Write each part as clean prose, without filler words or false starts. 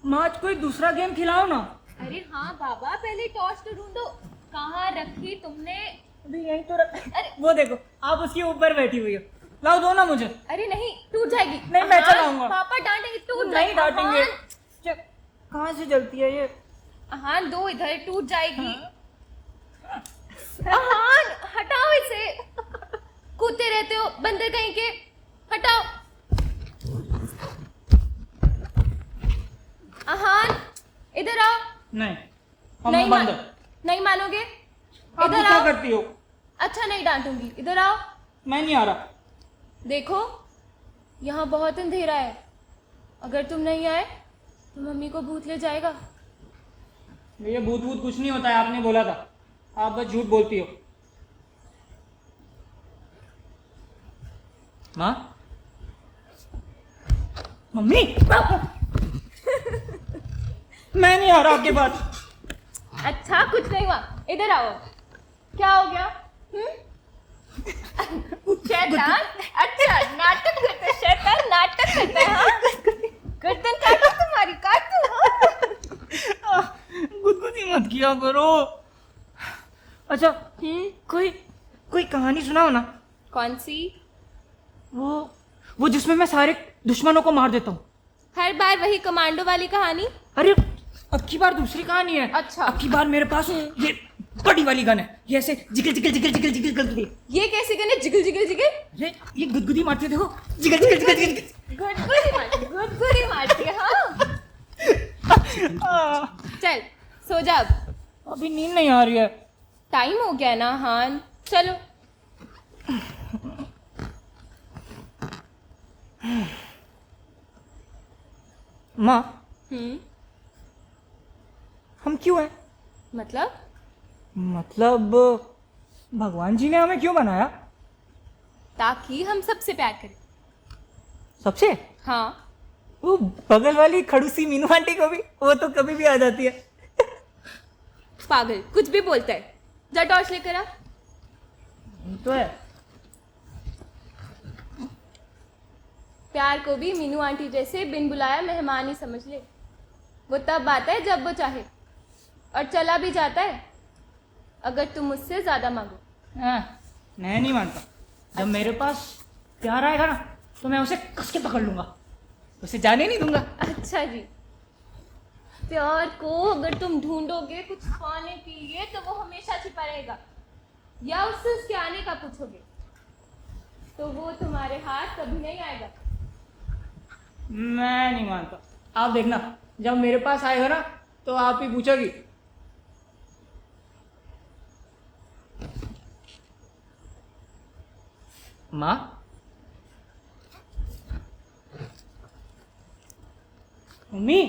माँ आज कोई दूसरा गेम खिलाओ ना। अरे हाँ बाबा, पहले टॉर्च तो ढूंढो। कहाँ रखी तुमने? अभी यहीं तो अरे वो देखो, आप उसके ऊपर बैठी हुई हो। लाओ दो ना मुझे। अरे नहीं, टूट जाएगी। नहीं, मैं हाँ, चलाऊंगा। पापा डांटेंगे, टूट नहीं जाएगी। डांटेंगे। हाँ, कहाँ से जलती है ये? हाँ दो इधर, टूट जाएगी। हाँ, हटाओ इसे। कूदते रहते हो बंदर कहीं के। हटाओ। हाँ, इधर आओ। नहीं, हम नहीं बंद। नहीं मानोगे? आप इधर क्या आओ। करती हो? अच्छा नहीं डांटूंगी, इधर आओ। मैं नहीं आ रहा। देखो, यहाँ बहुत अंधेरा है। अगर तुम नहीं आए तो मम्मी को भूत ले जाएगा। ये भूत भूत कुछ नहीं होता है, आपने बोला था। आप बस झूठ बोलती हो। माँ, मम्मी। मैं नहीं आ रहा आपके पास। अच्छा कुछ नहीं हुआ, इधर आओ। क्या हो गया? शैतान। अच्छा नाटक करते हैं, शैतान नाटक करता है। हाँ, गर्दन काटो तुम्हारी, काटो। गुदगुदी मत किया करो। अच्छा, कोई कोई कहानी सुनाओ ना। कौन सी? वो जिसमें मैं सारे दुश्मनों को मार देता हूँ। हर बार वही कमांडो वाली कहानी? अरे अब की बार दूसरी कहानी है। अच्छा। अब की बार मेरे पास ये बड़ी वाली गन है। ये ऐसे jiggle jiggle jiggle jiggle jiggle करती है। ये कैसे गने? Jiggle jiggle jiggle. अरे ये गुदगुदी मारती है, देखो। Jiggle jiggle jiggle jiggle. गुदगुदी मारती, गुदगुदी मारती है। हाँ चल सो जा अब। अभी नींद नहीं आ रही है। टाइम हो गया ना। हाँ चलो। माँ, हम्म, हम क्यों हैं? मतलब भगवान जी ने हमें क्यों बनाया? ताकि हम सबसे प्यार करें। सबसे? हाँ। वो बगल वाली खड़ूसी मीनू आंटी को भी, वो तो कभी भी आ जाती है। पागल, कुछ भी बोलता है। जा टॉर्च लेकर आ। तो है। प्यार को भी मीनू आंटी जैसे बिन बुलाया मेहमान ही समझ ले। वो तब आता है जब वो चाहे, और चला भी जाता है अगर तुम मुझसे ज्यादा मांगो। मैं नहीं मानता। जब मेरे पास प्यार आएगा ना, तो मैं उसे कस के पकड़ लूंगा, उसे जाने नहीं दूंगा। अच्छा जी। प्यार को अगर तुम ढूंढोगे कुछ खाने के लिए तो वो हमेशा छिपा रहेगा, या उससे उसके आने का पूछोगे तो वो तुम्हारे हाथ कभी नहीं आएगा। मैं नहीं मानता। आप देखना, जब मेरे पास आएगा ना, तो आप ही पूछोगी। माँ, मम्मी।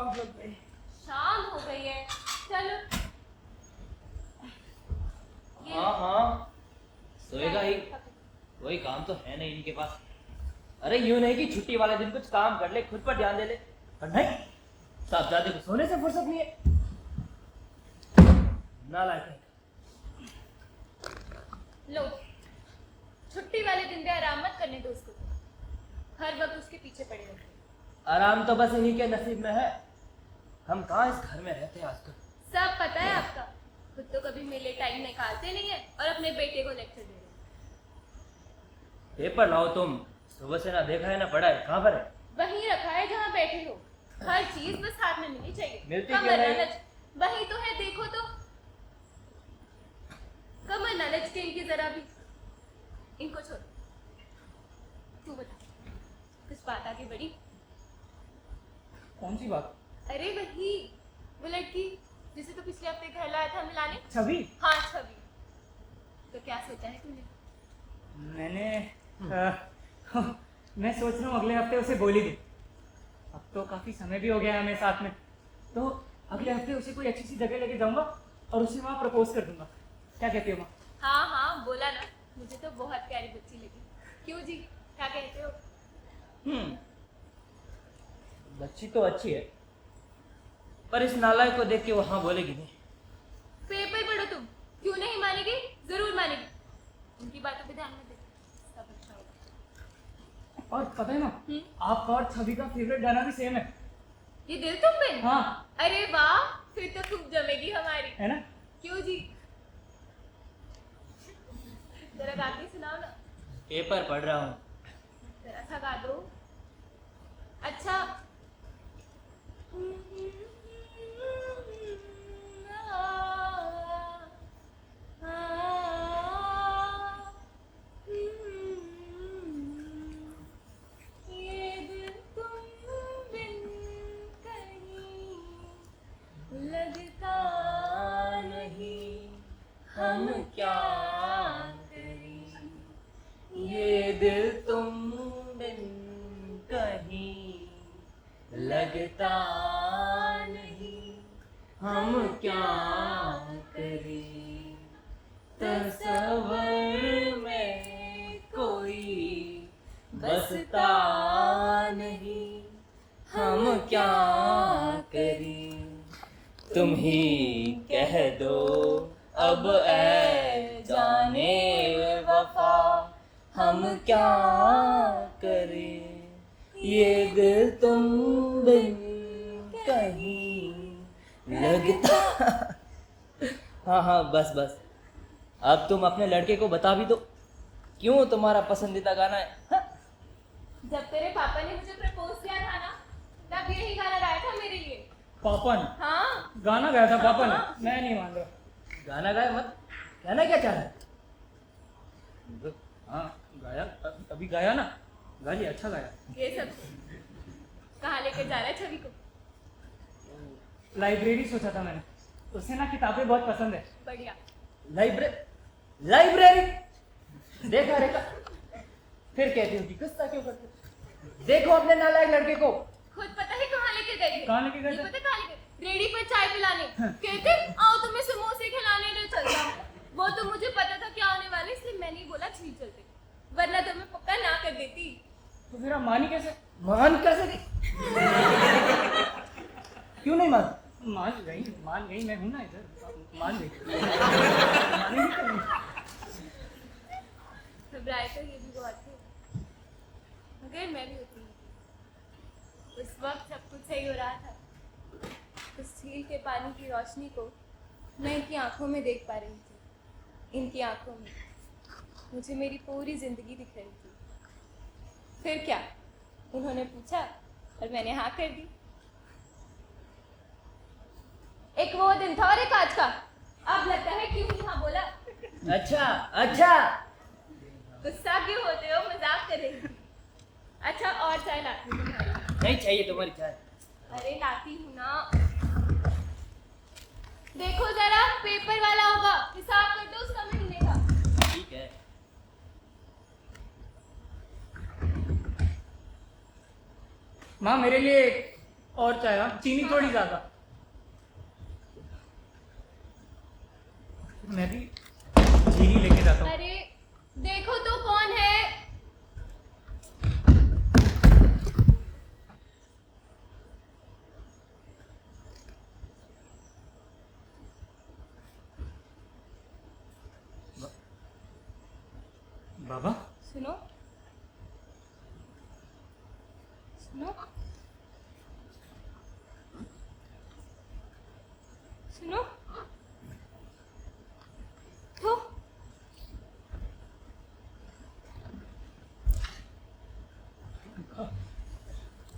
आग लग गई। शाम हो गई है, चलो। ये हाँ हाँ, सोएगा ही। कोई काम तो है नहीं इनके पास। अरे यूं नहीं कि छुट्टी वाले दिन कुछ काम कर ले, खुद पर ध्यान दे ले, पर नहीं, साहबजादे को सोने से फुर्सत नहीं है। नालायक है। लो, छुट्टी वाले दिन भी आराम मत करने दो उसको, हर वक्त उसके पीछे पड़े रहते। आराम तो बस इन्हीं के नसीब में है। हम कहाँ इस घर में रहते हैं आजकल। सब पता है आपका, खुद तो कभी मेरे टाइम निकालते नहीं है और अपने बेटे को लेक्चर दे रहे हैं। पेपर लाओ तुम, सुबह से ना देखा है ना पढ़ा है, कहाँ पर है? वहीं रखा है जहाँ बैठे हो, हर चीज बस हाथ में मिलनी चाहिए। मिलती कमर क्यों नहीं? लालच, वही तो है, देखो तो कमर लालच के इनकी जरा भी। इनको छोड़, तू बता, किस बात आगे बढ़ी? कौन सी बात? अरे वही, वो लड़की जिसे तो पिछले हफ्ते घर लाया था मिलाने। छवि? हाँ छवि। तो क्या सोचा है तूने? मैंने मैं सोच रहा हूँ अगले हफ्ते उसे बोली दूँ। अब तो काफी समय भी हो गया है हमें साथ में, तो अगले हफ्ते उसे कोई अच्छी सी जगह लेके जाऊंगा और उसे वहाँ प्रपोज कर दूंगा। क्या कहती हो माँ? हाँ हाँ बोला ना, मुझे तो बहुत प्यारी बच्ची लगी। क्यों जी, क्या कहते हो? बच्ची तो अच्छी है, पर इस नालायक को देख के वो हाँ बोलेगी नहीं। पेपर पढ़ो तुम, क्यों नहीं मानेगी? जरूर मानेगी, उनकी बातों पे ध्यान मत दे, सब अच्छा होगा। और पता है ना, आपका और छवि का फेवरेट गाना भी सेम है। ये दिल तुम पे? हाँ। अरे वाह, फिर तो खूब जमेगी हमारी, है ना? क्यों जी? जरा गा के सुनाओ ना। पेपर पढ़ रहा हूँ। जरा सा गा दो। अच्छा। ये दिल तुम बिन कहीं लगता नहीं, हम क्या करें? ये दिल तुम बिन कहीं लगता नहीं, हम क्या करें? तस्वर में कोई बसता नहीं, हम क्या करें? तुम ही कह दो अब ऐ जाने वफा, हम क्या करें? ये दिल तुम बिन कहीं लगता। हाँ हाँ बस बस, अब तुम अपने लड़के को बता भी दो क्यों तुम्हारा पसंदीदा गाना है। हाँ? जब तेरे पापा ने मुझे प्रपोज किया था ना, तब यही गाना गाया था मेरे लिए। पापन? हाँ गाना गाया था पापन? हाँ। मैं नहीं मान रहा। गाना गाया मत, कहना क्या चाह रहा है? हाँ गाया, अभी गाया ना, गा लिया, अच्छा गाया। ये सब कहाँ लेकर जा रहा है छवि को? लाइब्रेरी सोचा था मैंने, उसे ना किताबें बहुत पसंद है। बढ़िया। लाइब्रेरी देखा रेखा, फिर कहती हूँ कि गुस्सा क्यों करते हो? देखो अपने नालायक लड़के को। खुद पता है कहाँ लेकर गए थे? कहाँ लेके गए थे? नहीं पता कहाँ लेकर? रेडी पर चाय पिलाने। कहते आओ तुम्हें समोसे खिलाने ले चलता हूँ। वो तो मुझे पता था क्या होने वाले, इसलिए मैंने ही बोला छीन चलते, वरना तो मैं पक्का ना कर देती। तो फिर आप मानी कैसे? मान कैसे गई? क्यों नहीं मान? मान गई, मैं हूं ना इधर, मान गई। मानेगी कभी? घबराए तो ये भी बहुत थे, मगर मैं भी होती नहीं। उस वक्त सब कुछ सही हो रहा था, उस झील के पानी की रोशनी को मैं इनकी आंखों में देख पा रही थी। इनकी आंखों में मुझे मेरी पूरी जिंदगी दिख रही थी। फिर क्या, उन्होंने पूछा और मैंने हाँ कर दी। एक वो दिन था और एक आज का। अब लगता है क्यों ही हाँ बोला। अच्छा गुस्सा क्यों होते हो? मजाक कर रही थी। अच्छा और चाय लाती हूँ तुम्हारी। नहीं चाहिए तुम्हारी चाय। अरे लाती हूँ ना। देखो जरा, पेपर वाला होगा, हिसाब कर दो उसका महीने का। ठीक है। माँ मेरे लिए और चाय, हाँ, चीनी थोड़ी ज्यादा। मैं भी चीनी लेके जाता हूँ। अरे देखो तो कौन है। बाबा, सुनो सुनो सुनो तो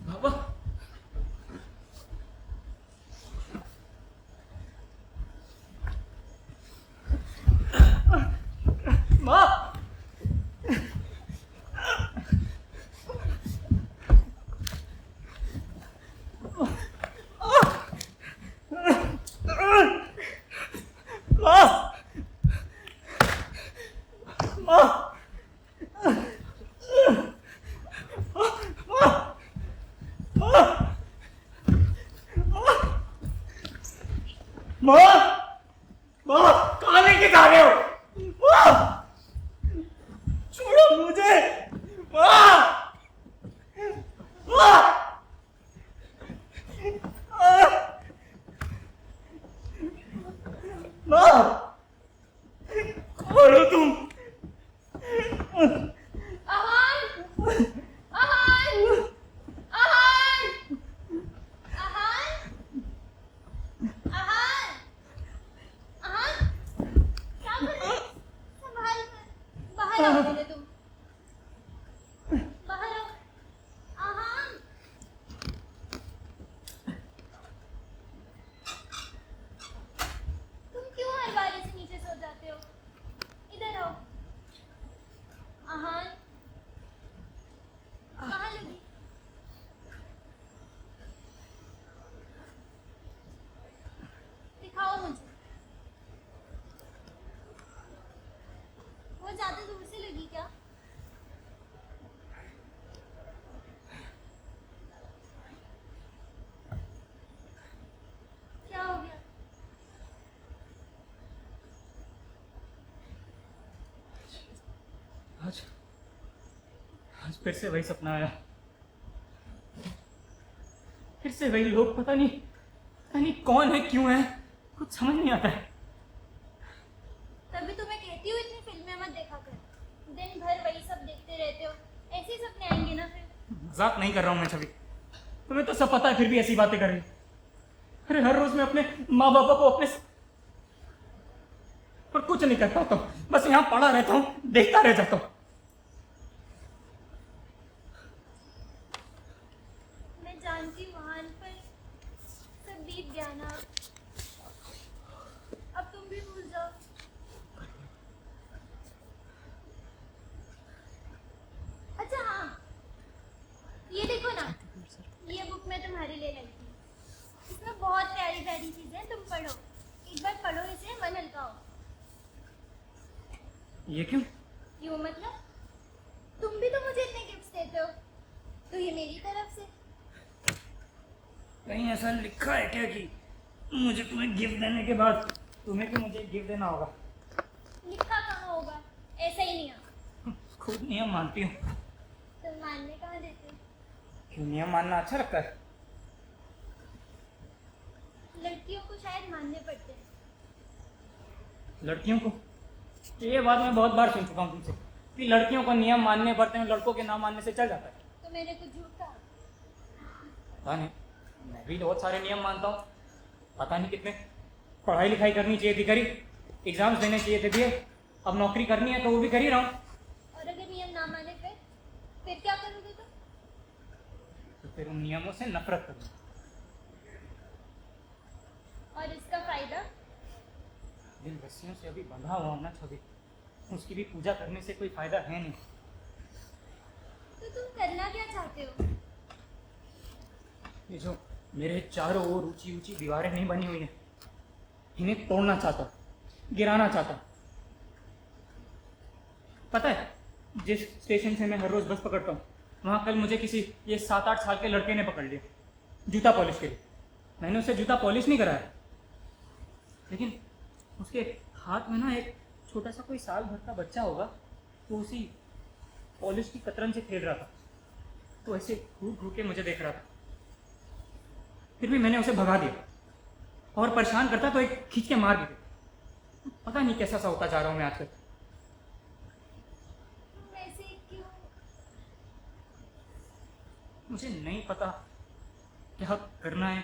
बाबा, माँ, माँ, माँ, माँ, माँ, कहाँ लेके जा रहे हो? माँ, छोड़ो मुझे। माँ, माँ, माँ, कौन हो तुम? आहान आहान आहान आहान आहान आहान क्या कर रहे हो? संभाल कर बाहर आओ पहले तुम बाहर आओ। आहान तुम क्यों हर बार ऐसे नीचे सो जाते हो? इधर आओ। आहान कहाँ लगी? दिखाओ मुझे। वो ज्यादा दूर से लगी क्या? क्या हो गया? आज आज फिर से वही सपना आया। फिर से वही लोग, पता नहीं कौन है, क्यों है, कुछ समझ नहीं आता है। तभी तुम्हें कहती हूँ इतनी फिल्में मत देखा कर। दिन भर वही सब देखते रहते हो। ऐसे ही सपने आएंगे ना फिर। मजाक नहीं कर रहा हूँ मैं छवि, तुम्हें तो सब पता है, फिर भी ऐसी बातें कर रही हो। अरे हर रोज मैं अपने माँ बापा को अपने पर कुछ नहीं कर पाता हूँ, बस यहाँ पड़ा रहता हूँ, देखता रह जाता हूँ। मैं जानती हूँ आहान, पर सब बीत गया ना। अब तुम भी भूल जाओ। अच्छा हाँ, ये देखो ना, ये बुक मैं तुम्हारे लिए लाई थी। इसमें बहुत प्यारी प्यारी चीजें हैं, तुम पढ़ो। एक बार पढ़ो इसे, मन हल्का हो। ये क्यों? यूँ मतलब तुम भी तो मुझे इतने गिफ्ट्स देते हो, तो ये मेरी तरफ से। कहीं ऐसा लिखा है क्या कि मुझे तुम्हें गिफ्ट देने के बाद तुम्हें भी मुझे गिफ्ट देना होगा? लिखा कहाँ होगा, ऐसा ही नियम। खुद नियम मानती हूँ, तुम मानने कहाँ देते हो? क्यों नियम मानना अच्छा लगता है? लड़कियों को शायद मानने पड़ते हैं। लड़कियों को? ये बात मैं बहुत बार सुन चुका हूँ तुमसे कि लड़कियों को नियम मानने पड़ते हैं, लड़कों के ना मानने से चल जाता है। तो मैंने कुछ झूठ कहा? पता नहीं, मैं भी बहुत सारे नियम मानता हूँ। पता नहीं कितने पढ़ाई लिखाई करनी चाहिए थी, करी। एग्जाम्स देने चाहिए थे, दिए। अब नौकरी करनी है तो वो भी कर ही रहा हूँ। और अगर नियम ना माने फिर क्या करोगे तुम? तो फिर उन नियमों से नफरत करूँगा। और इसका फायदा? जिन रस्सियों से अभी बंधा हुआ हूं ना छवि, उसकी भी पूजा करने से कोई फायदा है नहीं। तो तुम करना क्या चाहते हो? ये जो मेरे चारों ओर ऊंची ऊंची दीवारें नहीं बनी हुई हैं, इन्हें तोड़ना चाहता, गिराना चाहता। पता है, जिस स्टेशन से मैं हर रोज बस पकड़ता हूँ, वहां कल मुझे किसी ये 7-8 साल के लड़के ने पकड़ लिया। जूता पॉलिश के लिए। मैंने उसे जूता पॉलिश नहीं कराया, लेकिन उसके हाथ में ना एक छोटा सा कोई साल भर का बच्चा होगा, तो उसी पॉलिश की कतरन से खेल रहा था। तो ऐसे घूर घूर के मुझे देख रहा था। फिर भी मैंने उसे भगा दिया, और परेशान करता तो एक खींच के मार भी दिया। पता नहीं कैसा सा होता जा रहा हूँ मैं आजकल। वैसे क्यों? मुझे नहीं पता क्या करना है।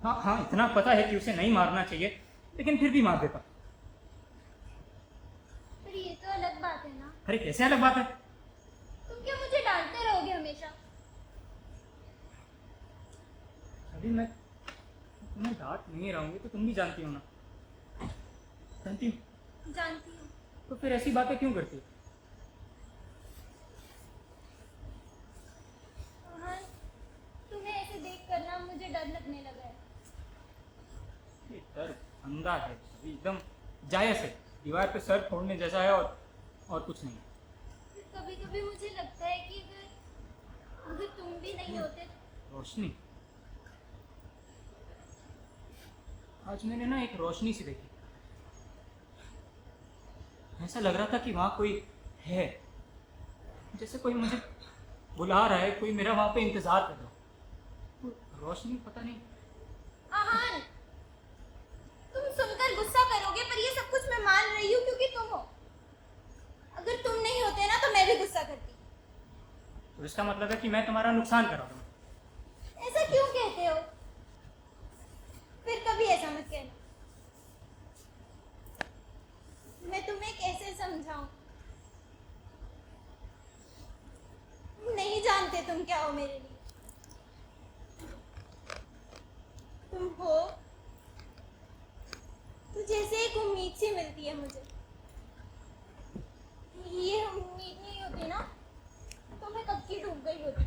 हाँ हाँ, इतना पता है कि उसे नहीं मारना चाहिए, लेकिन फिर भी मार देता। पर ये तो अलग बात है ना। अरे कैसे अलग बात है? तुम क्या मुझे डांटते रहोगे हमेशा? अभी मैं तुम्हें डांट नहीं रहूंगी तो तुम भी जानती हो ना। जानती हो जानती हूँ। तो फिर ऐसी बातें क्यों करती हो? हाँ, तुम्हें ऐसे देख कर ना मुझे डर लगने लगा है। ये डर अंधा है, अभी एकदम जायज है, दीवार पे सर फोड़ने जैसा है, और कुछ नहीं। कभी कभी मुझे लगता है कि अगर तुम भी नहीं होते। रोशनी, आज मैंने ना एक रोशनी सी देखी। ऐसा लग रहा था कि वहां कोई है, जैसे कोई मुझे बुला रहा है, कोई मेरा वहां पे इंतजार कर रहा है। वो रोशनी पता नहीं। आहान, तुम सुनकर गुस्सा करोगे, पर ये सब कुछ मैं मान रही हूँ क्योंकि तुम हो। अगर तुम नहीं होते ना तो मैं भी गुस्सा करती। तो इसका मतलब है कि मैं तुम्हारा नुकसान कर रहा हूँ। ऐसा क्यों कहते हो? फिर कभी ऐसा मत कहना। मैं तुम्हें कैसे समझाऊं? नहीं जानते तुम क्या हो मेरे लिए। तुम हो तो जैसे एक उम्मीद सी मिलती है मुझे। ये उम्मीद नहीं होती ना तो मैं कब की डूब गई होती।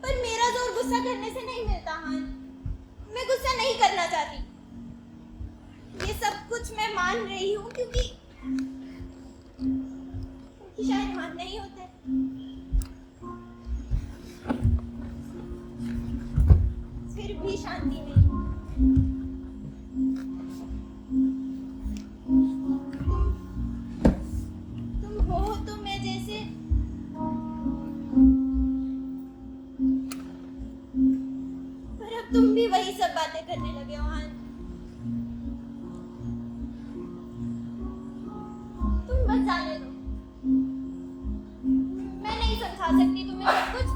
पर मेरा जोर गुस्सा करने से नहीं मिलता हान। मैं गुस्सा नहीं करना चाहती। ये सब कुछ मैं मान रही हूँ क्योंकि शायद मान नहीं होते। फिर भी शांति नहीं। तुम हो तो मैं जैसे पर अब तुम भी वही सब बातें करने लगे हो हान। तुम बस जाने दो। मैं नहीं समझा सकती तुम्हें सब कुछ।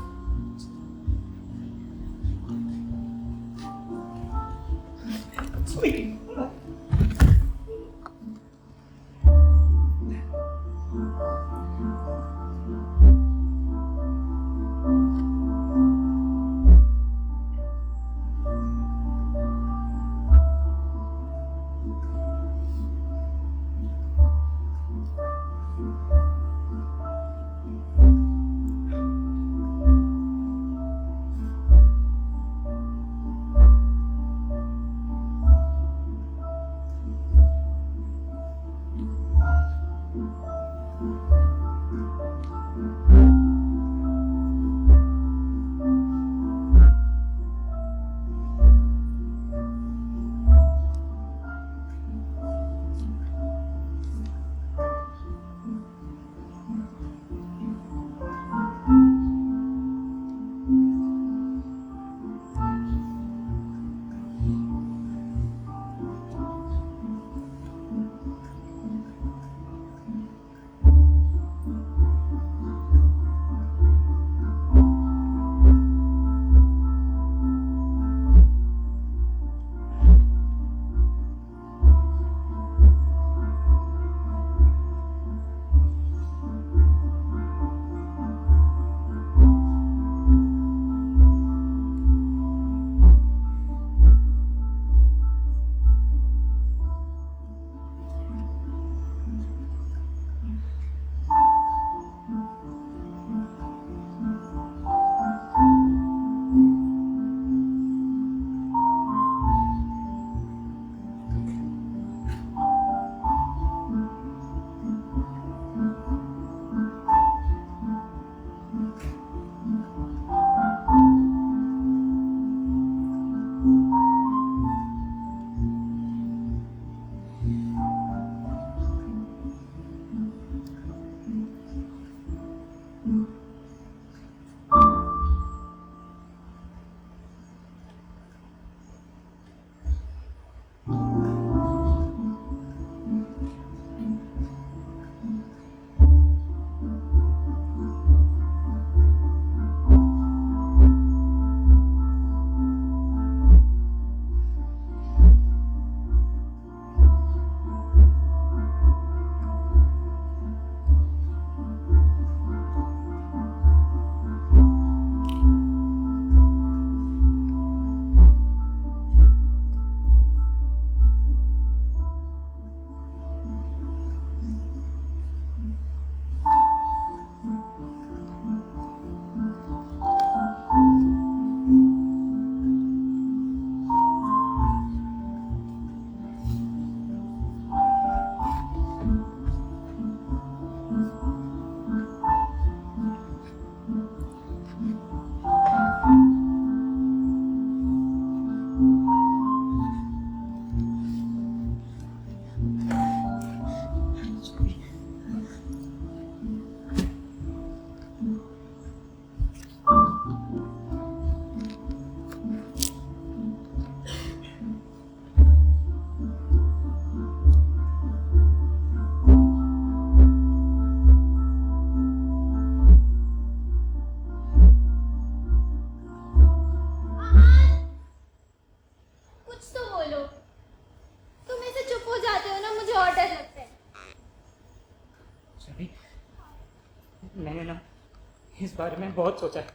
बारे में बहुत सोचा है,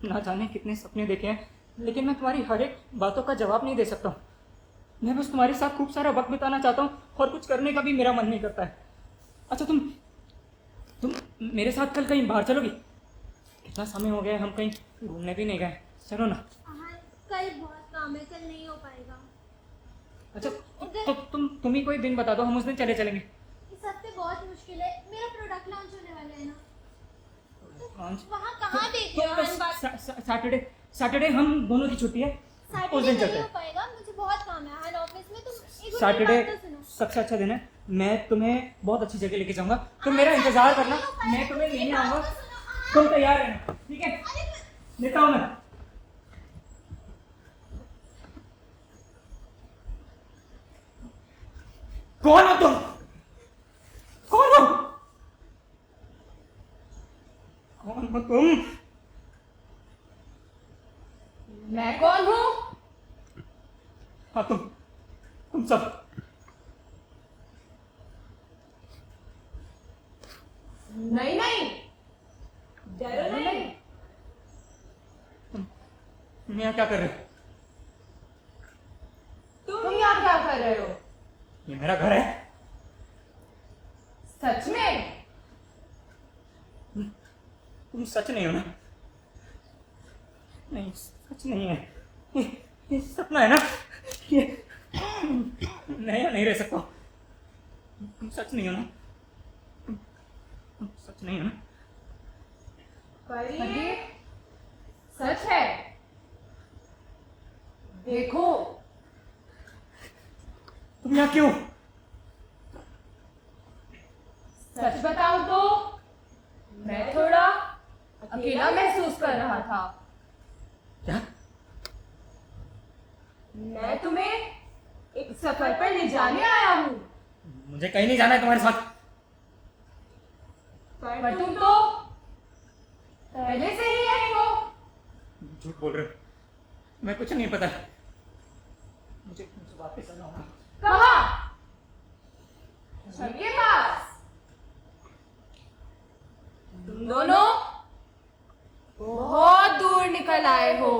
ना जाने कितने सपने देखे हैं, लेकिन मैं तुम्हारी हर एक बातों का जवाब नहीं दे सकता हूँ। मैं बस तुम्हारे साथ खूब सारा वक्त बिताना चाहता हूँ और कुछ करने का भी मेरा मन नहीं करता है। अच्छा तुम मेरे साथ कल कहीं बाहर चलोगी? कितना समय हो गया है, हम कहीं घूमने भी नहीं गए। चलो ना। हाँ, कल बहुत काम है, कल नहीं हो पाएगा। अच्छा तो तुम ही कोई दिन बता दो, हम उस दिन चले चलेंगे। इस हफ्ते बहुत मुश्किल है, मेरा प्रोडक्ट लॉन्च होने वाला है ना। लॉन्च? वहाँ कहाँ देख रहे हो? तो सैटरडे हम दोनों की छुट्टी है, उस सैटरडे दिन नहीं चलते हो हैं। पाएगा, मुझे बहुत काम है हर ऑफिस में। तुम एक सैटरडे बात तो सुनो। सबसे अच्छा दिन है, मैं तुम्हें बहुत अच्छी जगह लेके जाऊंगा, तुम मेरा इंतजार करना, मैं तुम्हें लेने आऊंगा, तुम तैयार रहना, ठीक है? लेता हूँ मैं। कौन हो तुम? कौन हो? कौन हो तुम? मैं कौन हूँ? हाँ तुम सब। नहीं नहीं, डरो नहीं। तुम यहाँ क्या कर रहे हो? तुम यहाँ क्या कर रहे हो? ये मेरा घर है। सच में? तुम सच नहीं हो ना? नहीं, सच नहीं है, ये सपना है ना? ये नहीं रह सकता। तुम सच नहीं हो ना? तुम सच नहीं हो ना? पर ये सच है, देखो। तुम यहाँ क्यों? सच बताऊं तो मैं थोड़ा अकेला महसूस कर रहा था। क्या? मैं तुम्हें एक सफर पर ले जाने आया हूँ। मुझे कहीं नहीं जाना है तुम्हारे साथ। पर तुम तो पहले से ही यही हो। झूठ बोल रहे हो, मैं कुछ नहीं पता। मुझे वापस आना होगा। कहाँ? घर के पास। तुम दोनों बहुत दूर निकल आए हो,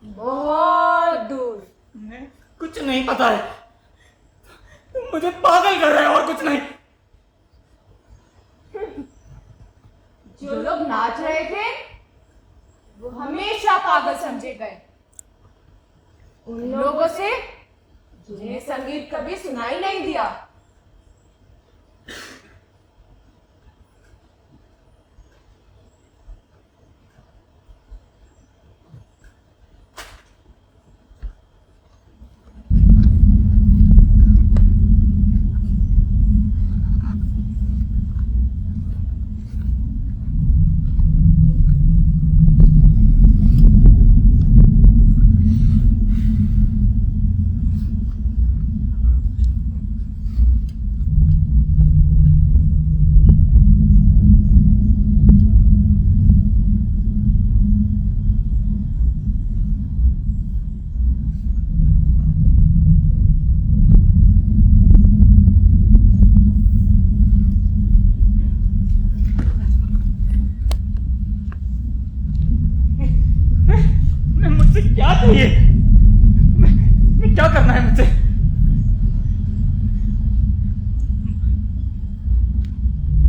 बहुत दूर। मैं कुछ नहीं पता है, तुम मुझे पागल कर रहे हो और कुछ नहीं। जो लोग नाच रहे थे वो हमेशा पागल समझे गए। उन लोगों से जिन्हें संगीत कभी सुनाई नहीं दिया। मुझसे क्या चाहिए? मैं क्या करना है मुझसे?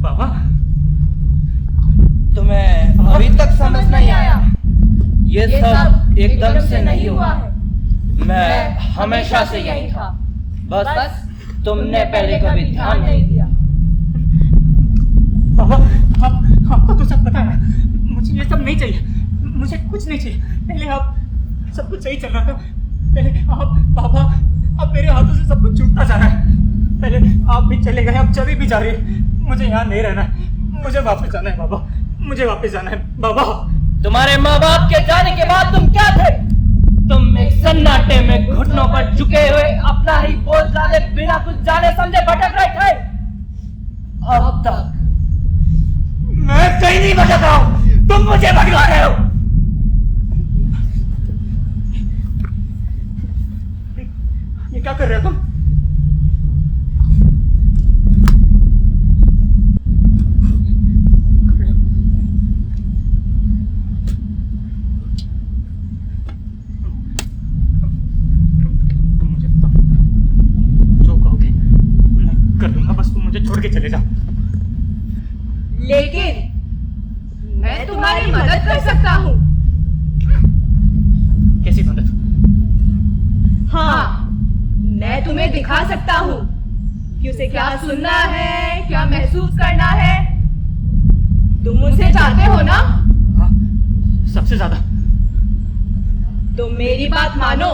बाबा, तुम्हें अभी तक समझ नहीं आया? ये सब एकदम से नहीं हुआ है। मैं हमेशा से यही था, बस तुमने पहले कभी ध्यान नहीं दिया। बाबा, आपको तो सब पता है, मुझे ये सब नहीं चाहिए, मुझे कुछ नहीं चाहिए। पहले आप सब कुछ सही चल रहा था, पहले आप बाबा, अब मेरे हाथों से सब कुछ छूटता जा रहा है। पहले आप भी चले गए, अब चली भी जा रही है। मुझे यहाँ नहीं रहना है, मुझे वापस जाना है बाबा, मुझे वापस जाना है बाबा। तुम्हारे माँ बाप के जाने के बाद तुम क्या थे? तुम एक सन्नाटे में घुटनों पर झुके हुए अपना ही बोझ लादे बिना कुछ जाने समझे भटक रहे थे। अब तक मैं कहीं नहीं भटक रहा हूँ, तुम मुझे भटका रहे हो। ये क्या कर रहे हो तुम? चले जाओ। लेकिन मैं तुम्हारी मदद कर सकता हूँ। कैसी मदद? हाँ, मैं तुम्हें दिखा सकता हूँ कि उसे क्या सुनना है, क्या महसूस करना है। तुम मुझसे चाहते हो ना? हाँ, सबसे ज्यादा। तो मेरी बात मानो,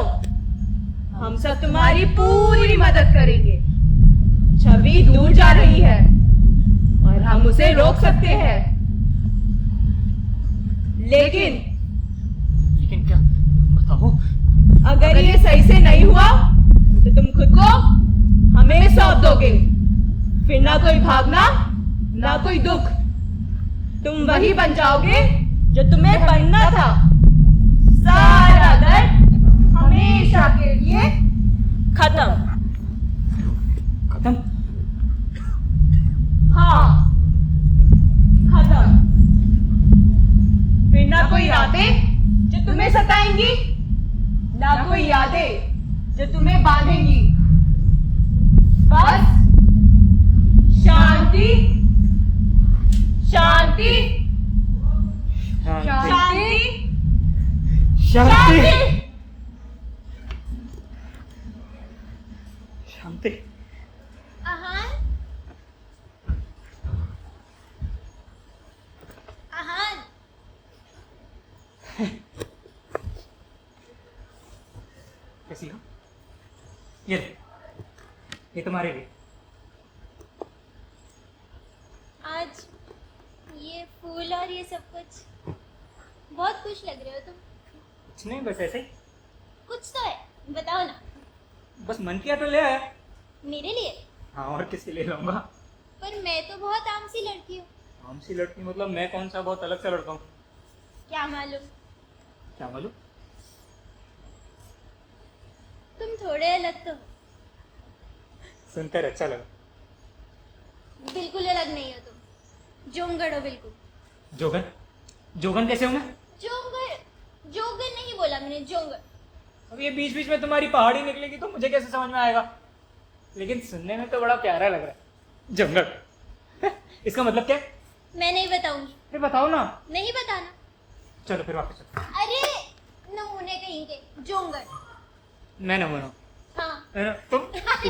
हम सब तुम्हारी पूरी मदद करेंगे। छवि दूर जा रही है और हम उसे रोक सकते हैं, लेकिन क्या? बताओ। अगर ये सही से नहीं हुआ तो तुम खुद को हमें सौंप दोगे। फिर ना कोई भागना, ना कोई दुख। तुम वही बन जाओगे जो तुम्हें बनना था। सारा दर्द हमेशा के लिए खत्म। खत्म? हाँ, खत्म। फिर ना कोई रातें जो तुम्हें सताएंगी, ना कोई यादें जो तुम्हें बांधेंगी। बस शांति, शांति, शांति, शांति, शांति। आहान, आहान, कैसी हो? ये तुम्हारे लिए। आज ये फूल और ये सब कुछ बहुत खुश लग रहे हो तुम। कुछ नहीं, बस ऐसे ही। कुछ तो है, बताओ ना। बस मन किया तो ले आया। मेरे लिए? हाँ, और किसके लिए लाऊंगा? पर मैं तो बहुत आमसी लड़की हूँ। आमसी लड़की मतलब मैं कौन सा बहुत अलग सा लड़का हूँ? क्या मालूम, क्या मालूम? तुम थोड़े अलग तो हो। सुनकर अच्छा लगा। बिल्कुल अलग नहीं हो तुम, जोंगड़ हो बिल्कुल। जोगन? जोगन कैसे हूँ मैं? जोंगड़, जोगन नहीं बोला मैंने, जोंगड़। अब ये बीच बीच में तुम्हारी पहाड़ी निकलेगी तो मुझे कैसे समझ में आएगा? लेकिन सुनने में तो बड़ा प्यारा लग रहा है, जंगल। इसका मतलब क्या है? मैं नहीं बताऊंगी। फिर बताओ ना। नहीं बताना। चलो फिर वापस चलो। अरे नमूने कहीं के, जोंगड़। मैं न बनो। हाँ। तुम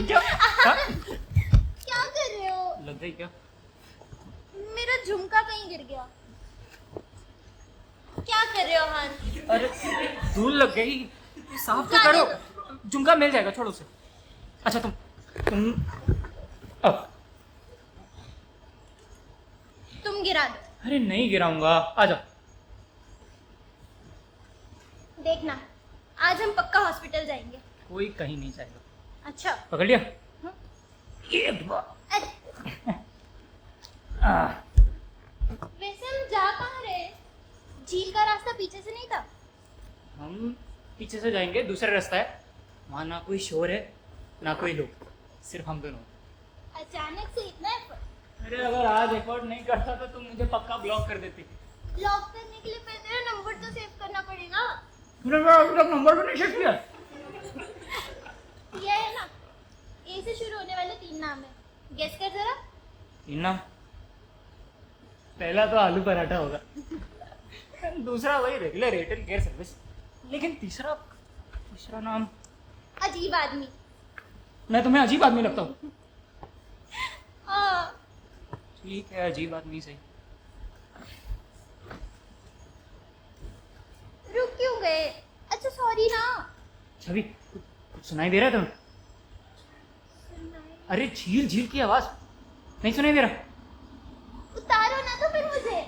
क्या? हाँ? क्या कर रहे हो? लग गई क्या? मेरा झुमका कहीं गिर गया। क्या कर रहे हो हान? अरे धूल लग गई, साफ तो करो। झुमका मिल जाएगा, छोड़ो उसे। अच्छा तुम अब। तुम गिरा दो। अरे नहीं गिराऊंगा, आ जाओ। देखना, आज हम पक्का हॉस्पिटल जाएंगे। कोई कहीं नहीं जाएगा। अच्छा। पकड़ लिया? हाँ। एक बार। अरे, आ, वैसे हम जा कहाँ रहे? झील का रास्ता पीछे से नहीं था? हम पीछे से जाएंगे, दूसरा रास्ता है। वहाँ ना कोई शोर है ना कोई लोग, सिर्फ हम दोनों। अचानक से इतना एफर्ट? अरे अगर आज एफर्ट नहीं करता तो तुम मुझे पक्का ब्लॉक कर देती। लॉक करने के लिए पहले तेरा नंबर तो सेव करना पड़ेगा। तुमने मेरा अभी तक नंबर भी नहीं सेव किया। ये है ना, ए से शुरू होने वाले 3 नाम है। गेस कर जरा। 3 नाम? पहला तो आलू पराठा होगा, दूसरा वही रेगुलर एयरटेल केयर सर्विस, लेकिन तीसरा नाम। अजीब आदमी। मैं तुम्हें अजीब आदमी लगता हूँ? हाँ। ठीक है, अजीब आदमी सही। रुक क्यों गए? अच्छा सॉरी ना। छवि, कुछ सुनाई दे रहा है तुम्हें? अरे झील झील की आवाज नहीं सुनाई दे रहा? उतारो ना तो फिर मुझे।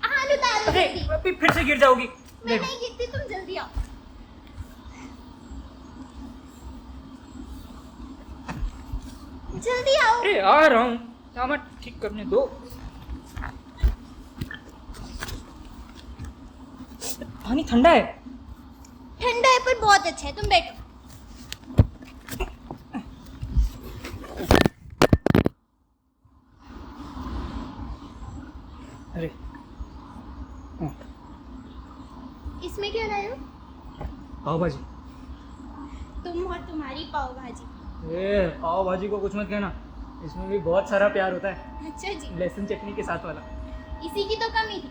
हाँ उतारो अरे जल्दी। अभी फिर से गिर जाओगी। मैं देखो नहीं गिरती, तुम जल्दी आओ। जल्दी आओ। अरे आ रहा हूँ, सामान ठीक करने दो। पानी ठंडा है। ठंडा है पर बहुत अच्छा है, तुम बैठो। अरे इसमें क्या लाए हो? पाव भाजी। तुम और तुम्हारी पाव भाजी। ए पाव भाजी को कुछ मत कहना, इसमें भी बहुत सारा प्यार होता है, अच्छा जी, लहसुन चटनी के साथ वाला। इसी की तो कमी थी,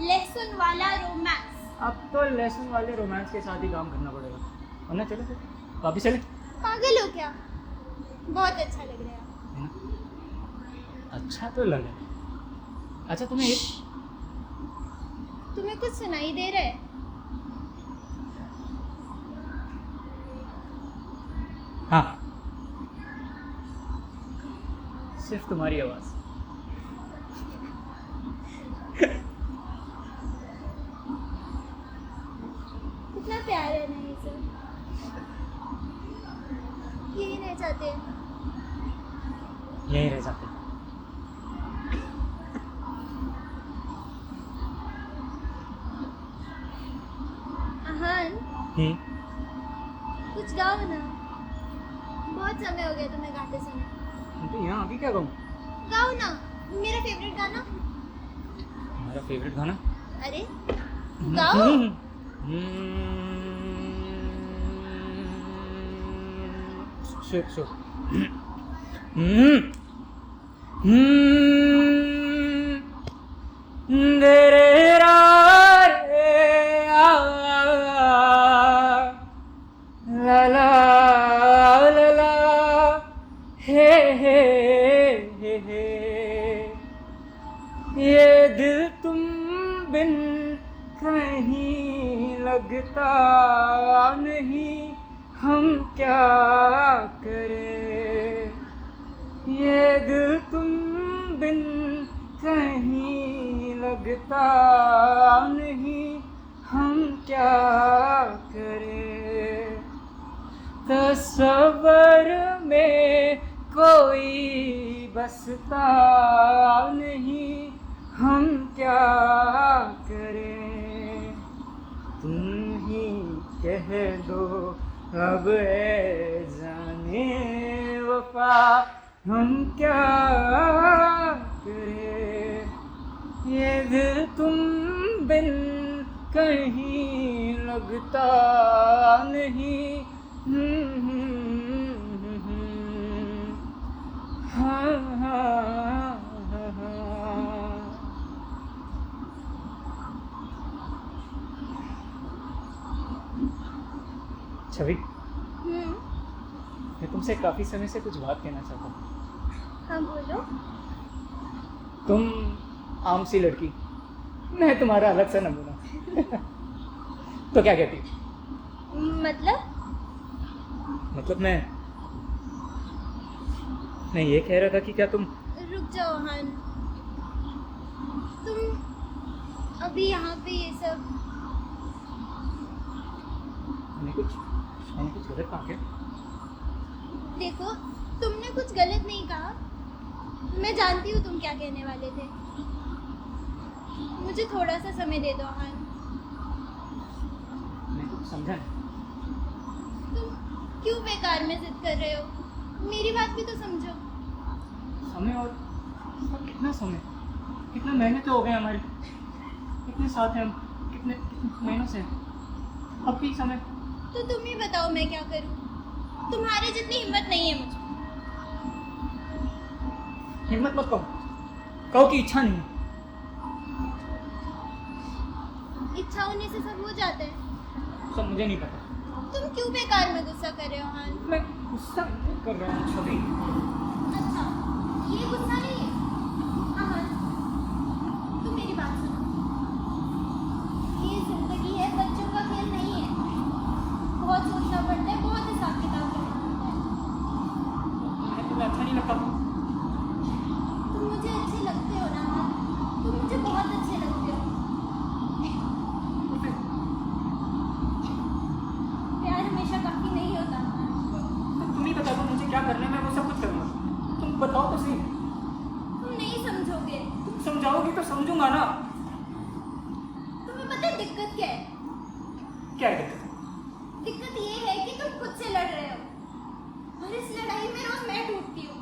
लहसुन वाला रोमांस। अब तो लहसुन वाले रोमांस के साथ ही काम करना पड़ेगा, वरना चलो फिर वापिस चले। पागल हो क्या? बहुत अच्छा लग रहा है। है ना? अच्छा तो लगे। अच्छा तुम्हें तुम्हें कुछ सुनाई दे रहा है? हाँ, सिर्फ तुम्हारी आवाज। कितना प्यार है ना ये सब। यही रह जाते हैं। यहीं रह जाते हैं। अहान, कुछ गाओ ना। बहुत समय हो गया तुम्हें गाते समय। तो यहाँ अभी क्या कहूँ? गाओ ना, मेरा फेवरेट गाना। हमारा फेवरेट गाना? अरे गाओ। शो दे रा रे आ ला ला ला हे ये दिल तुम बिन कहीं लगता नहीं, हम क्या करें। ये दिल तुम बिन कहीं लगता नहीं, हम क्या करें। तस्वर में कोई बसता नहीं, हम क्या करें। तुम ही कह दो अब ए जाने वफा, हम क्या करें। ये दिल तुम बिन कहीं लगता नहीं। हाँ हाँ हाँ। छवि, मैं तुमसे काफी समय से कुछ बात कहना चाहता हूँ। हाँ बोलो। तुम आम सी लड़की, मैं तुम्हारा अलग सा नमूना। तो क्या कहती? मतलब मैं ये कह रहा था कि क्या तुम। रुक जाओ हान, तुम अभी यहाँ पे ये सब। मैंने कुछ गलत कहा क्या? देखो, तुमने कुछ गलत नहीं कहा। मैं जानती हूँ तुम क्या कहने वाले थे। मुझे थोड़ा सा समय दे दो हान। मैं कुछ समझा नहीं। तुम क्यों बेकार में जिद कर रहे हो? मेरी बात भी तो समझो। समय और कितना समय, कितने महीने तो हो गए हमारे, कितने साथ हैं हम, कितने महीनों से। अब भी समय। तो तुम ही बताओ मैं क्या करूँ? तुम्हारे जितनी हिम्मत नहीं है मुझे। हिम्मत मत कहो कि इच्छा नहीं है। इच्छा होने से सब हो जाता है। सब मुझे नहीं पता। तुम क्यों बेकार में गुस्सा कर रहे हो हान? मैं गुस्सा नहीं कर रहा हूँ छवि। अच्छा, ये गुस्सा नहीं है। अमन, तुम मेरी बात सुनो। ये जिंदगी है, बच्चों का खेल नहीं है। बहुत सोचना पड़ता है, बहुत हिसाब किताब करना पड़ता है। तुम्हें अच्छा नहीं लगता? तुम मुझे अच्छे लगते हो ना अमन, तुम मुझे बहुत अच्छे लगते हो। प्यार हमेशा काफी नहीं होता अमन। तुम ही बता दो मुझे क्या करना है, मैं वो सब कुछ करूँगा। तुम बताओ तो सही। तुम नहीं समझोगे। तुम समझाओगी तो समझूंगा ना। तुम्हें पता है दिक्कत क्या है? क्या है दिक्कत? दिक्कत ये है कि तुम खुद से लड़ रहे हो और इस लड़ाई में रोज मैं टूटती हूँ।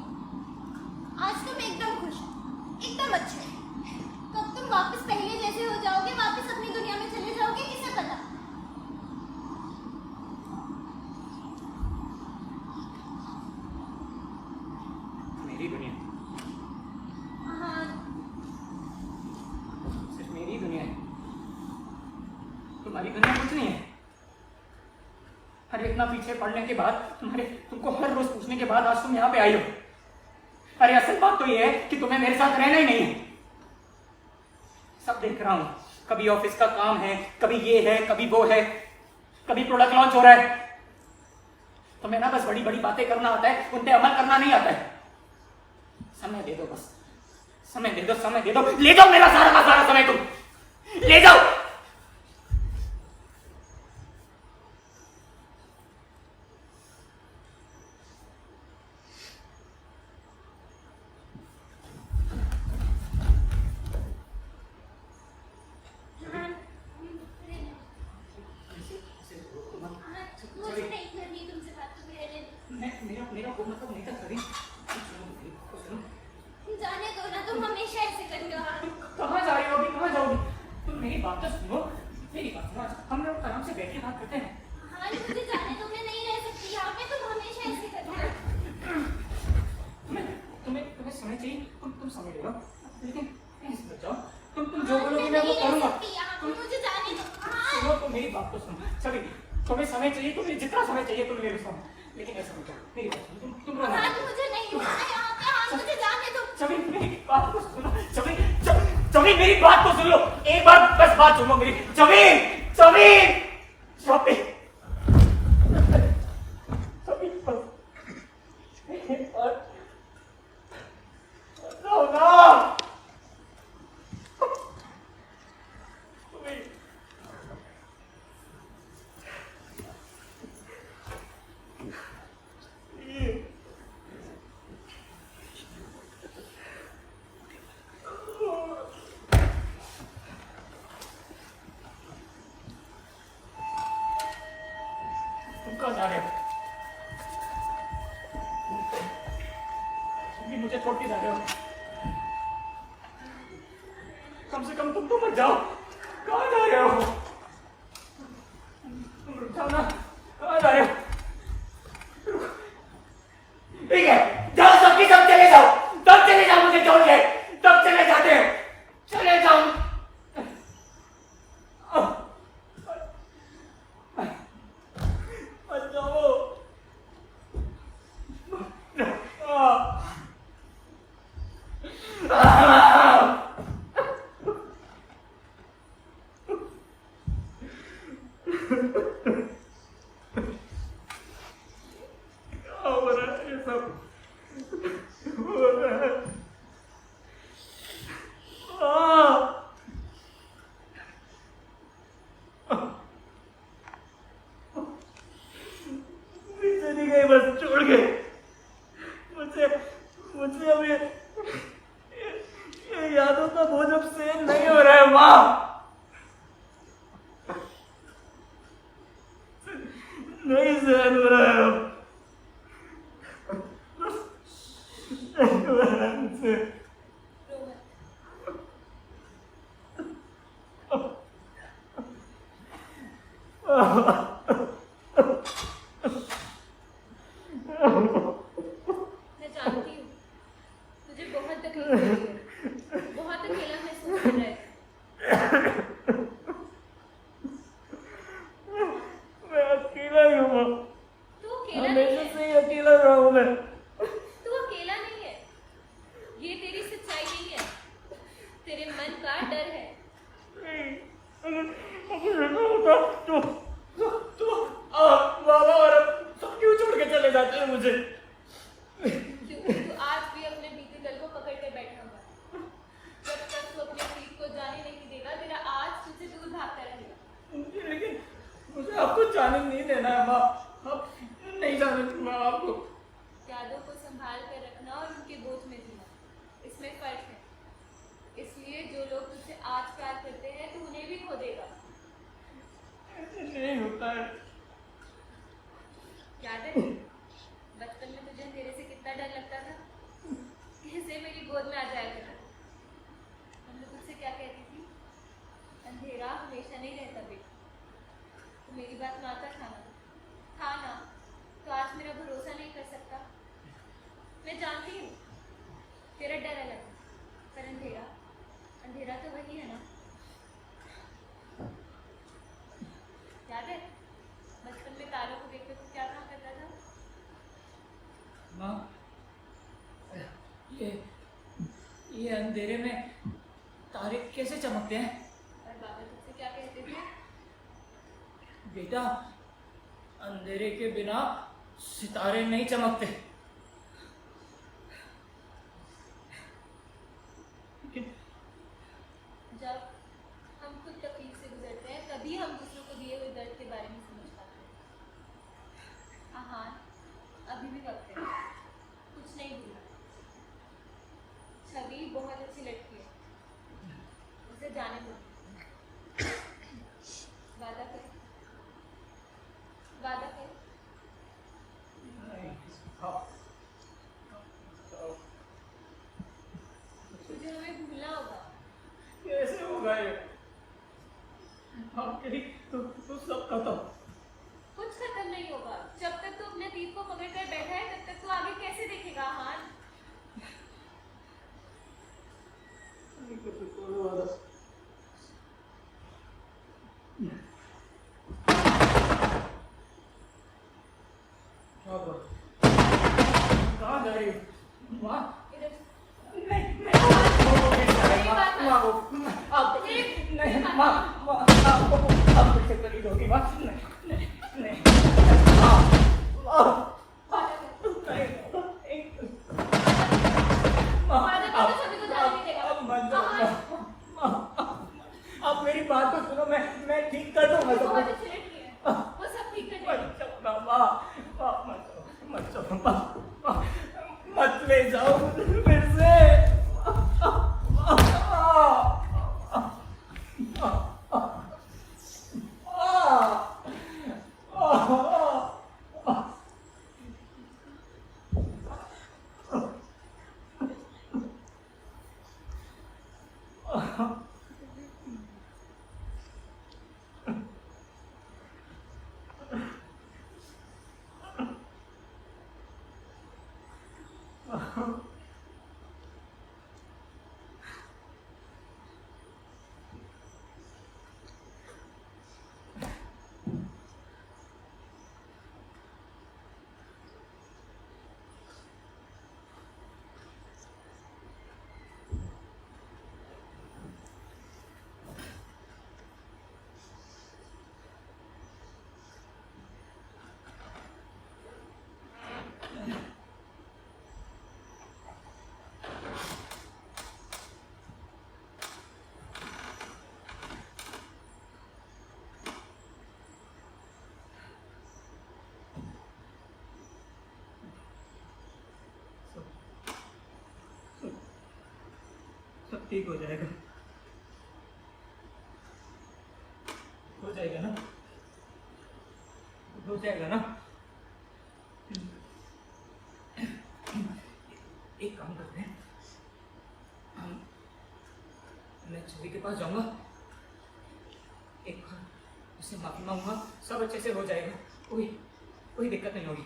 आज तुम एकदम खुश हो, एकदम अच्छे हो। कब तुम वापस पहले जैसे हो जाओगे, वापस अपनी दुनिया में चले जाओगे, किसे पता। मेरी दुनिया अरे इतना पीछे पड़ने के बाद तुमको हर रोज पूछने के बाद आज तुम यहाँ पे आई हो। अरे असल बात तो ये है कि तुम्हें मेरे साथ रहना ही नहीं है। सब देख रहा हूँ, कभी ऑफिस का काम है, कभी ये है, कभी वो है, कभी प्रोडक्ट लॉन्च हो रहा है। तुम्हें ना बस बड़ी बड़ी बातें करना आता है, उन पे अमल करना नहीं आता है। समय दे दो, बस समय दे दो, समय दे दो। ले जाओ मेरा सारा का सारा समय, तुम ले जाओ। मेरा वो मतलब नहीं था कभी। जाने दो ना, तुम हमेशा ऐसे करते हो। कहाँ जा रही हो अभी, कहाँ जाओगी? तुम मेरी बात तो सुनो, मेरी बात सुनो। हम लोग आराम से बैठ के बात करते हैं। हाँ, मुझे जाने दो, मैं नहीं रह सकती यहाँ पे। तुम हमेशा ऐसे करते हो। तुम्हें समय चाहिए, तुम समय ले लो, लेकिन ऐसे मत जाओ। तुम जो बोलोगी मैं वो करूँगा। मुझे जाने दो। सुनो, तुम मेरी बात तो सुनो। चलिए, तुम्हें समय चाहिए, तुम्हें जितना समय चाहिए तुम ले लो समय, लेकिन ऐसा मत जाओ। मेरी बात सुनो, तुम रोना मत। मुझे नहीं होना यहाँ पे। हाँ, मुझे जाने दो। चबी मेरी बात को सुनो, चबी मेरी बात को सुन लो, एक बार बस बात सुनो मेरी। चबी चबी चबी चबी बस ना। मुझे छोड़ के जा रहे हो? कम से कम तुम तो मत जाओ। कहाँ जा रहे हो? तुम रुक जाओ ना, कहाँ जा रहे हो? ठीक है, जाओ, सबकी सब चले जाओ, तब चले जाओ, मुझे छोड़ के तब चले जाते हैं, चले जाओ। बस छोड़ के मुझे अब ये यादों का बोझ अब सहन नहीं हो रहा है माँ। नहीं सहन हो रहा है अब। मैं जानती हूँ तुझे बहुत तकलीफ हो रही है, बहुत अकेला महसूस कर रहा है। मैं अकेला ही हूँ, तू अकेला नहीं हमेशा है। से ही अकेला रहा हूँ मैं। तू अकेला नहीं है, ये तेरी सच्चाई नहीं है, तेरे मन का डर है। अगर ऐसा होता तो बाबा और सब क्यों छोड़ के चले जाते हैं मुझे? क्योंकि तू आज भी अपने बीते कल को पकड़ कर बैठा हुआ है। जब तक तू अपने प्रीत को जाने नहीं देगा, तेरा आज तुझसे दूर भागता रहेगा। लेकिन मुझे आपको जाने नहीं देना है माँ, आप नहीं जाने दूंगा आपको। यादों को संभाल कर रखना और उनके बोझ में जीना, इसमें फर्क है। इसलिए जो लोग तुझसे आज प्यार करते हैं, तू उन्हें भी खो देगा। ऐसे नहीं होता है। याद है बचपन में तुझे अंधेरे से कितना डर लगता था? कैसे मेरी गोद में आ जाया करता था। हम लोग तुझसे क्या कहती थी? अंधेरा हमेशा नहीं रहता बेटा। तो मेरी बात मानता था ना? था ना? तो आज मेरा भरोसा नहीं कर सकता? मैं जानती हूँ तेरा डर अलग है, पर अंधेरा तो वही है ना। याद है बचपन में तारों को देखकर तू क्या कहा करता था? माँ, ये अंधेरे में तारे कैसे चमकते हैं? और बाबा तुझसे क्या कहते थे? बेटा, अंधेरे के बिना सितारे नहीं चमकते। जब हम खुद तकलीफ से गुजरते हैं तभी हम दूसरों को दिए हुए दर्द के बारे में समझ पाते हैं। आहान, अभी भी वक्त है, कुछ नहीं भूला। छवि बहुत अच्छी लड़की है, उसे जाने दो। वादा कर, वादा कर। तुझे हमें भूलना होगा। कैसे होगा ये? आपके लिए तो सब खत्म। कुछ खत्म नहीं होगा। जब तक तू अपने दीप को पकड़ कर बैठा है तब तक तू आगे कैसे देखेगा आहान? कहाँ जा रही हो? माँ, इधर नहीं, मेरी बात मान। आप नहीं, माँ, आप मुझसे करीब होगी, माँ, नहीं, माँ, वादा कर। वादा कर तो सभी को जाने नहीं देगा। आहान, आप मेरी बात तो सुनो, मैं ठीक कर दूंगा सब बहुत कुछ। अच्छी लड़की है, वो सब ठीक कर देगी। मत ले जाओ फिर से। सब ठीक हो जाएगा, हो जाएगा ना, हो जाएगा ना। एक काम करते हैं, मैं छवि के पास जाऊंगा, एक बार उससे माफी मांगूंगा, सब अच्छे से हो जाएगा, कोई दिक्कत नहीं होगी।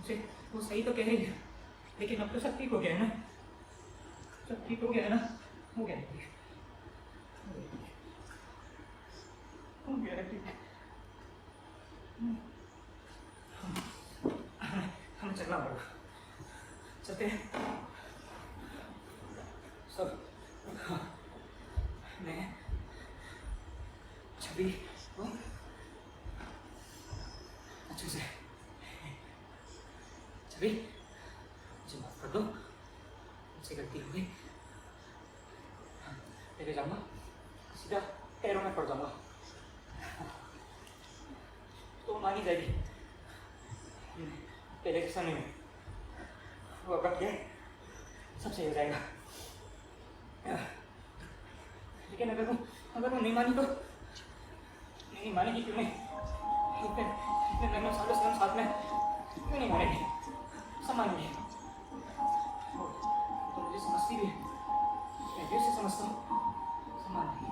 उसे वो सही तो कह रही है, लेकिन अब तो सब ठीक हो गया है ना, सब ठीक हो गया है ना, हो गया है ठीक, हो गया है ठीक। हमें चलना पड़ेगा, चलते हैं सब। मैं छवि को अच्छे से, छवि मुझे माफ कर दो, मुझसे गलती हो गई, लेके जाऊंगा सीधा पैरों में पड़ जाऊंगा, तो मान ही जाएगी। पहले के समय में वो अकड़ के सब सही हो जाएगा। लेकिन अगर वो नहीं मानी तो नहीं मानेगी क्यों नहीं? इतने नन्हे सालों से हम साथ में क्यों नहीं मानेगी? सब मानेगी। तो मुझे समझती भी है, मैं भी उसे समझता हूँ, सब मानेगी।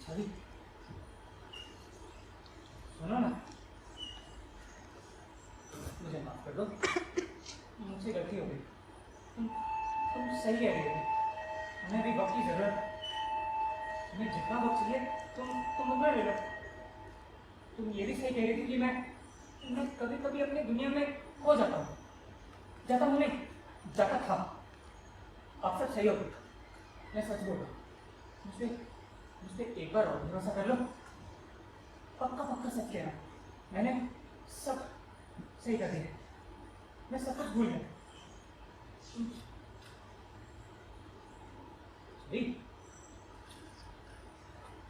छवि, सुनो ना, मुझे माफ कर दो, मुझसे गलती हो गई। तुम सही कह रही हो, हमें भी वक्त की जरूरत है। तुम्हें जितना वक्त चाहिए तुम मुझे ले लो। तुम ये भी सही कह रही थी कि मैं कभी कभी अपनी दुनिया में खो जाता हूँ, जाता हूँ नहीं, जाता था। आप सब सही हो गए, मैं सच बोल रहा हूँ। मुझे एक बार और भरोसा कर लो, पक्का पक्का सच कहना, मैंने सब सही कर दिया, मैं सब कुछ भूल गया।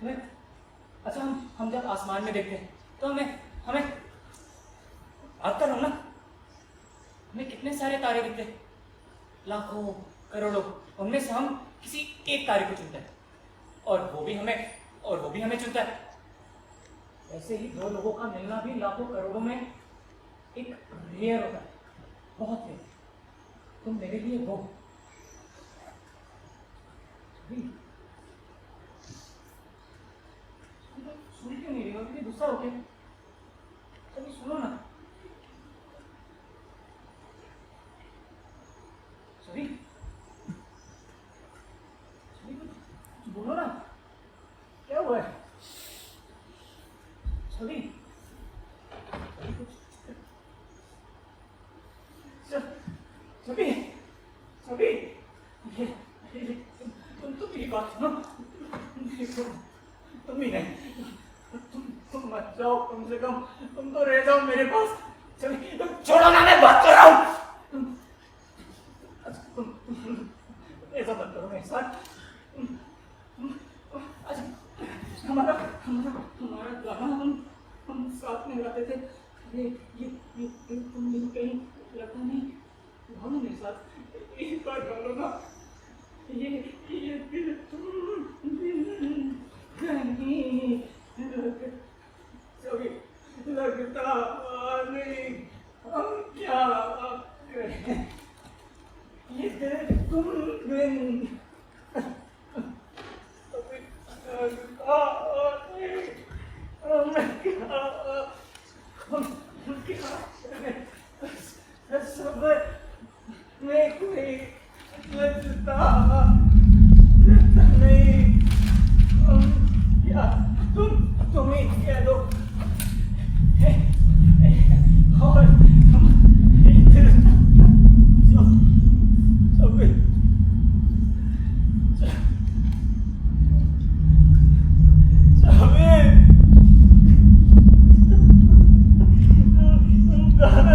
तुम्हें अच्छा, हम जब आसमान में देखते हैं तो हमें बात करो ना, हमें कितने सारे तारे दिखते हैं, लाखों करोड़ों, उनमें से हम किसी एक तारे को चुनते हैं और वो भी हमें चुनता है। ऐसे ही दो लोगों का मिलना भी लाखों करोड़ों में एक रेयर होता है, बहुत रेयर। तुम मेरे लिए वो सुन क्यों नहीं रही हो? इतनी गुस्सा हो गया? कभी सुनो ना। सभी कुछ बोलो ना, क्या हुआ है? सभी सभी तुम मेरी बात सुनो, तुम ही नहीं, तुम मत जाओ, कम से कम तुम तो रह जाओ मेरे पास। सभी तुम छोड़ो ना, मैं बात कर रहा हूँ। तुम ऐसा मत करो मेरे साथ। अच्छा, हमारा गाना हम साथ में गाते थे, ये तुम नहीं कहीं लगता नहीं, गाओ ना मेरे साथ, एक बार गा लो ना। ये दिल तुम कहीं लगता नहीं, हम क्या करें, ये दिल तुम बिन में कोई लगता नहीं, या तुम ही कह दो। और गाना